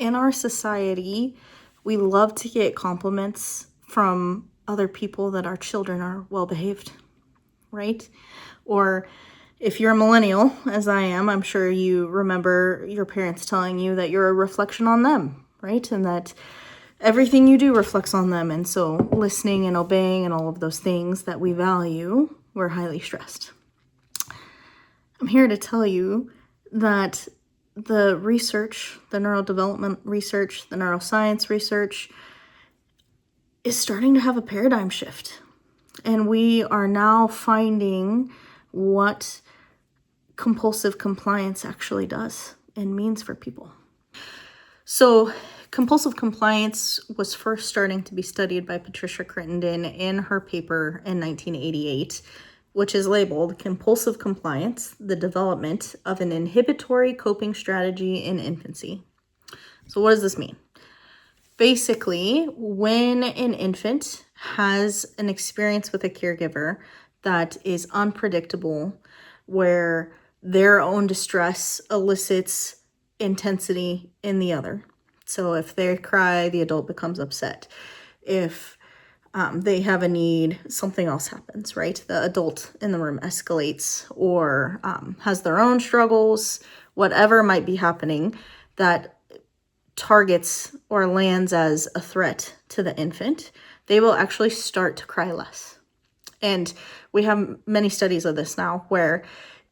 in our society, we love to get compliments from other people that our children are well behaved, right? Or if you're a millennial, as I am, I'm sure you remember your parents telling you that you're a reflection on them, right? And that everything you do reflects on them. And so listening and obeying and all of those things that we value, we're highly stressed. I'm here to tell you that the research, the neurodevelopment research, the neuroscience research is starting to have a paradigm shift. And we are now finding what compulsive compliance actually does and means for people. So compulsive compliance was first starting to be studied by Patricia Crittenden in her paper in 1988, which is labeled Compulsive Compliance, the Development of an Inhibitory Coping Strategy in Infancy. So what does this mean? Basically, when an infant has an experience with a caregiver that is unpredictable, where their own distress elicits intensity in the other. So if they cry, the adult becomes upset. If they have a need, something else happens, right? The adult in the room escalates or has their own struggles, whatever might be happening that targets or lands as a threat to the infant, they will actually start to cry less. And we have many studies of this now where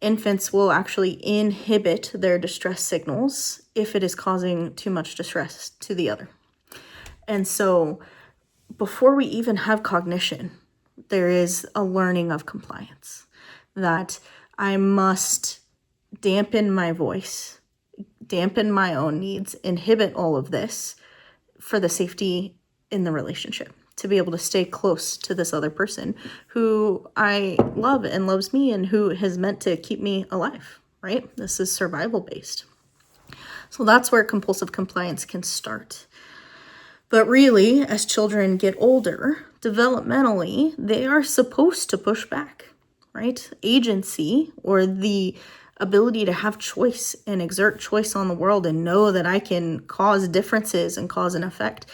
infants will actually inhibit their distress signals if it is causing too much distress to the other. And so before we even have cognition, there is a learning of compliance, that I must dampen my voice, dampen my own needs, inhibit all of this for the safety in the relationship, to be able to stay close to this other person who I love and loves me and who has meant to keep me alive, right? This is survival based. So that's where compulsive compliance can start. But really, as children get older, developmentally, they are supposed to push back, right? Agency, or the ability to have choice and exert choice on the world and know that I can cause differences and cause an effect.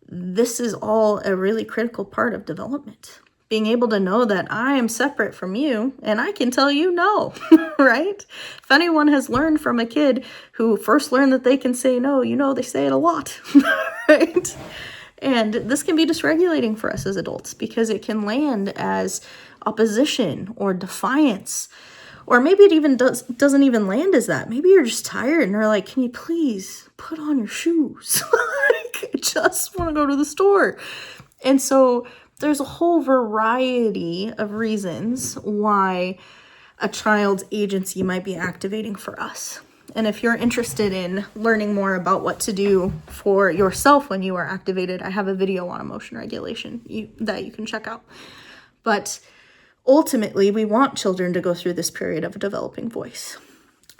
This is all a really critical part of development. Being able to know that I am separate from you and I can tell you no, right? If anyone has learned from a kid who first learned that they can say no, you know they say it a lot, right? And this can be dysregulating for us as adults because it can land as opposition or defiance. Or maybe it even doesn't even land as that. Maybe you're just tired and they're like, can you please put on your shoes? I just want to go to the store. And so there's a whole variety of reasons why a child's agency might be activating for us. And if you're interested in learning more about what to do for yourself when you are activated, I have a video on emotion regulation that you can check out. But ultimately, we want children to go through this period of a developing voice.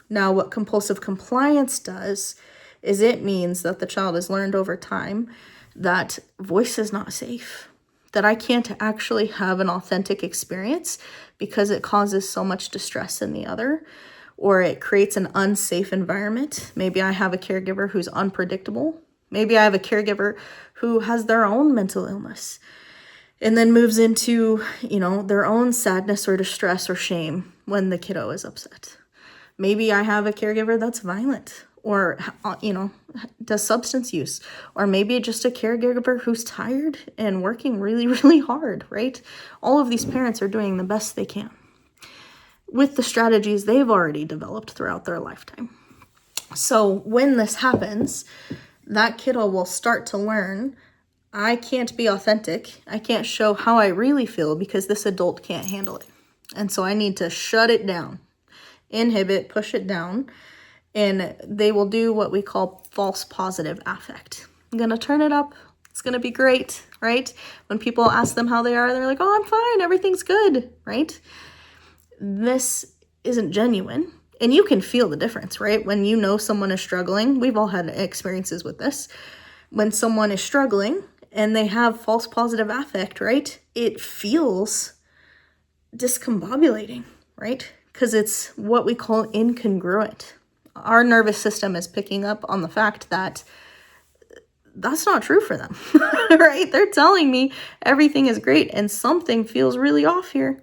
Now, what compulsive compliance does is it means that the child has learned over time that voice is not safe, that I can't actually have an authentic experience because it causes so much distress in the other, or it creates an unsafe environment. Maybe I have a caregiver who's unpredictable. Maybe I have a caregiver who has their own mental illness and then moves into, their own sadness or distress or shame when the kiddo is upset. Maybe I have a caregiver that's violent or, does substance use, or maybe just a caregiver who's tired and working really, really hard, right? All of these parents are doing the best they can with the strategies they've already developed throughout their lifetime. So when this happens, that kiddo will start to learn, I can't be authentic. I can't show how I really feel because this adult can't handle it. And so I need to shut it down, inhibit, push it down, and they will do what we call false positive affect. I'm going to turn it up. It's going to be great, right? When people ask them how they are, they're like, oh, I'm fine. Everything's good, right? This isn't genuine. And you can feel the difference, right? When you know someone is struggling, we've all had experiences with this. When someone is struggling and they have false positive affect, right? It feels discombobulating, right? Because it's what we call incongruent. Our nervous system is picking up on the fact that that's not true for them, right? They're telling me everything is great and something feels really off here.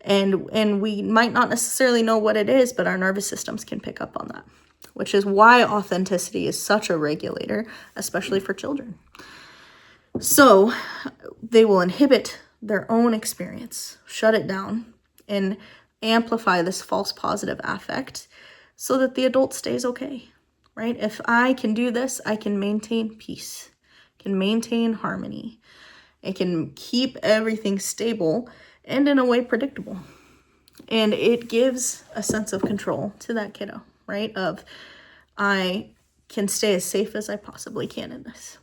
And we might not necessarily know what it is, but our nervous systems can pick up on that, which is why authenticity is such a regulator, especially for children. So they will inhibit their own experience, shut it down, and amplify this false positive affect so that the adult stays okay, right? If I can do this, I can maintain peace, can maintain harmony, and can keep everything stable and in a way predictable. And it gives a sense of control to that kiddo, right? Of, I can stay as safe as I possibly can in this.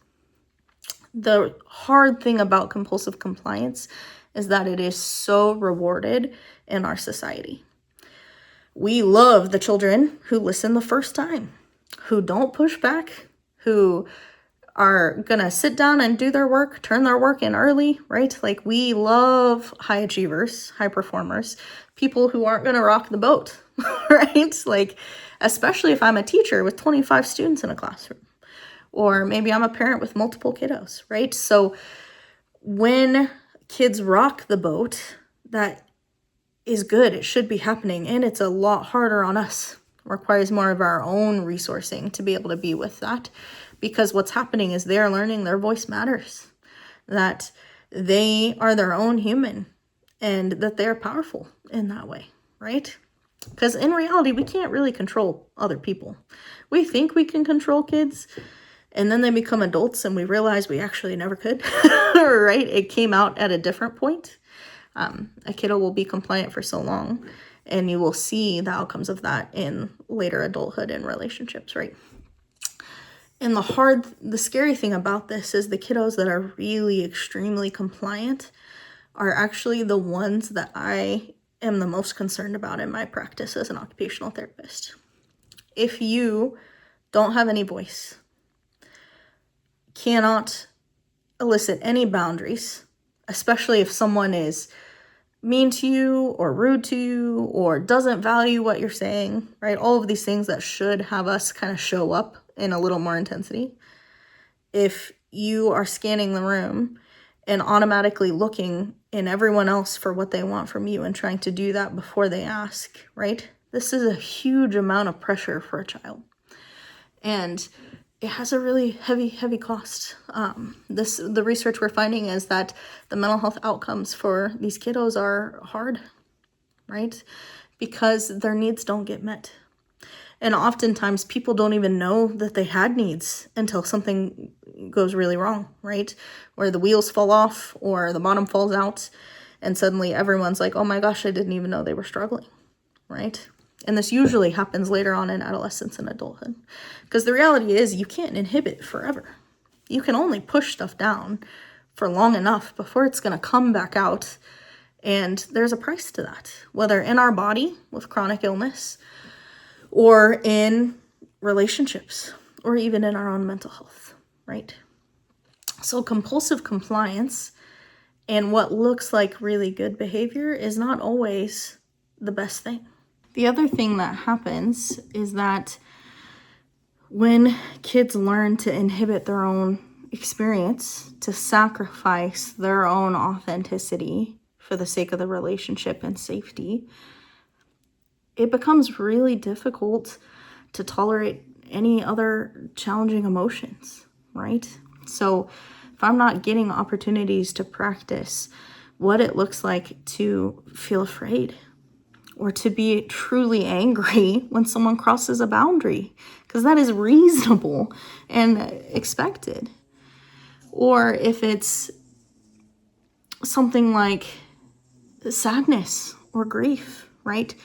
The hard thing about compulsive compliance is that it is so rewarded in our society. We love the children who listen the first time, who don't push back, who are gonna sit down and do their work, turn their work in early, right? Like, we love high achievers, high performers, people who aren't gonna rock the boat, right? Like, especially if I'm a teacher with 25 students in a classroom, or maybe I'm a parent with multiple kiddos, right? So when kids rock the boat, that is good. It should be happening, and it's a lot harder on us. It requires more of our own resourcing to be able to be with that, because what's happening is they're learning their voice matters, that they are their own human, and that they're powerful in that way, right? Because in reality, we can't really control other people. We think we can control kids, and then they become adults and we realize we actually never could, right? It came out at a different point. A kiddo will be compliant for so long, and you will see the outcomes of that in later adulthood and relationships, right? And the scary thing about this is the kiddos that are really extremely compliant are actually the ones that I am the most concerned about in my practice as an occupational therapist. If you don't have any voice, cannot elicit any boundaries, especially if someone is mean to you or rude to you or doesn't value what you're saying, right? All of these things that should have us kind of show up in a little more intensity. If you are scanning the room and automatically looking in everyone else for what they want from you and trying to do that before they ask, right? This is a huge amount of pressure for a child. And it has a really heavy cost. The research we're finding is that the mental health outcomes for these kiddos are hard, right? Because their needs don't get met. And oftentimes people don't even know that they had needs until something goes really wrong, right? Where the wheels fall off or the bottom falls out, and suddenly everyone's like, oh my gosh, I didn't even know they were struggling, right? And this usually happens later on in adolescence and adulthood. Because the reality is you can't inhibit forever. You can only push stuff down for long enough before it's going to come back out. And there's a price to that, whether in our body with chronic illness or in relationships or even in our own mental health, right? So compulsive compliance and what looks like really good behavior is not always the best thing. The other thing that happens is that when kids learn to inhibit their own experience, to sacrifice their own authenticity for the sake of the relationship and safety, it becomes really difficult to tolerate any other challenging emotions, right? So if I'm not getting opportunities to practice what it looks like to feel afraid, or to be truly angry when someone crosses a boundary, because that is reasonable and expected. Or if it's something like sadness or grief, right?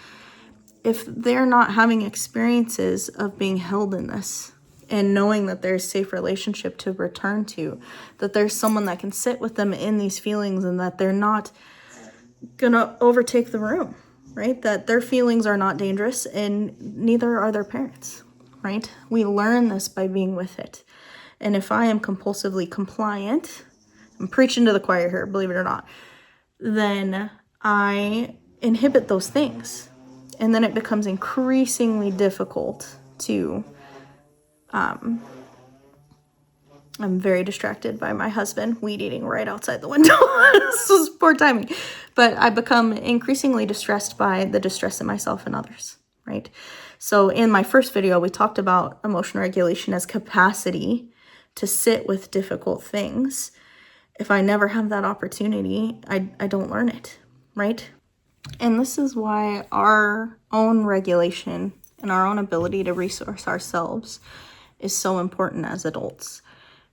If they're not having experiences of being held in this and knowing that there's a safe relationship to return to, that there's someone that can sit with them in these feelings and that they're not gonna overtake the room, right? That their feelings are not dangerous and neither are their parents, right? We learn this by being with it. And if I am compulsively compliant, I'm preaching to the choir here, believe it or not, then I inhibit those things. And then it becomes increasingly difficult to I'm very distracted by my husband weed eating right outside the window. This is poor timing. But I become increasingly distressed by the distress in myself and others, right? So in my first video, we talked about emotional regulation as capacity to sit with difficult things. If I never have that opportunity, I don't learn it, right? And this is why our own regulation and our own ability to resource ourselves is so important as adults.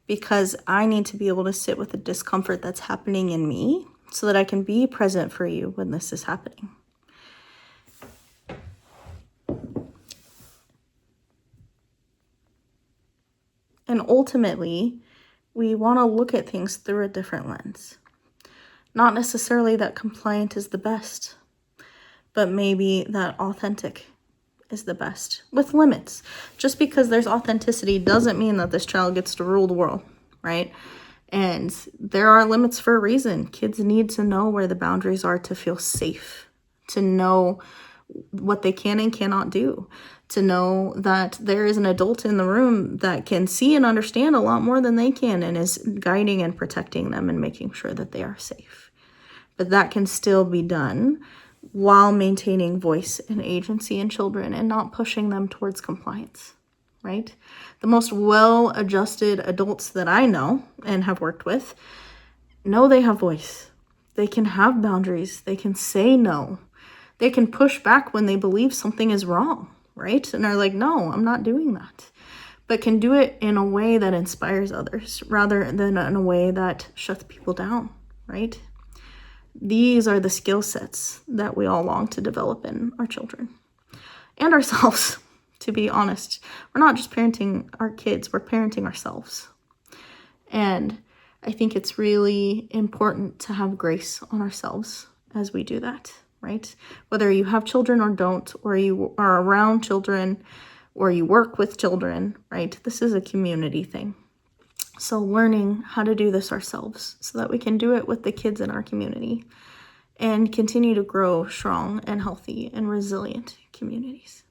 Because I need to be able to sit with the discomfort that's happening in me so that I can be present for you when this is happening. And ultimately, we want to look at things through a different lens. Not necessarily that compliant is the best, but maybe that authentic is the best, with limits. Just because there's authenticity doesn't mean that this child gets to rule the world, right? And there are limits for a reason. Kids need to know where the boundaries are to feel safe, to know what they can and cannot do, to know that there is an adult in the room that can see and understand a lot more than they can and is guiding and protecting them and making sure that they are safe. But that can still be done while maintaining voice and agency in children and not pushing them towards compliance, right? The most well-adjusted adults that I know and have worked with know they have voice. They can have boundaries. They can say no. They can push back when they believe something is wrong, right? And are like, no, I'm not doing that. But can do it in a way that inspires others rather than in a way that shuts people down, right? These are the skill sets that we all long to develop in our children and ourselves, to be honest. We're not just parenting our kids, we're parenting ourselves. And I think it's really important to have grace on ourselves as we do that, right? Whether you have children or don't, or you are around children, or you work with children, right? This is a community thing. So learning how to do this ourselves so that we can do it with the kids in our community and continue to grow strong and healthy and resilient communities.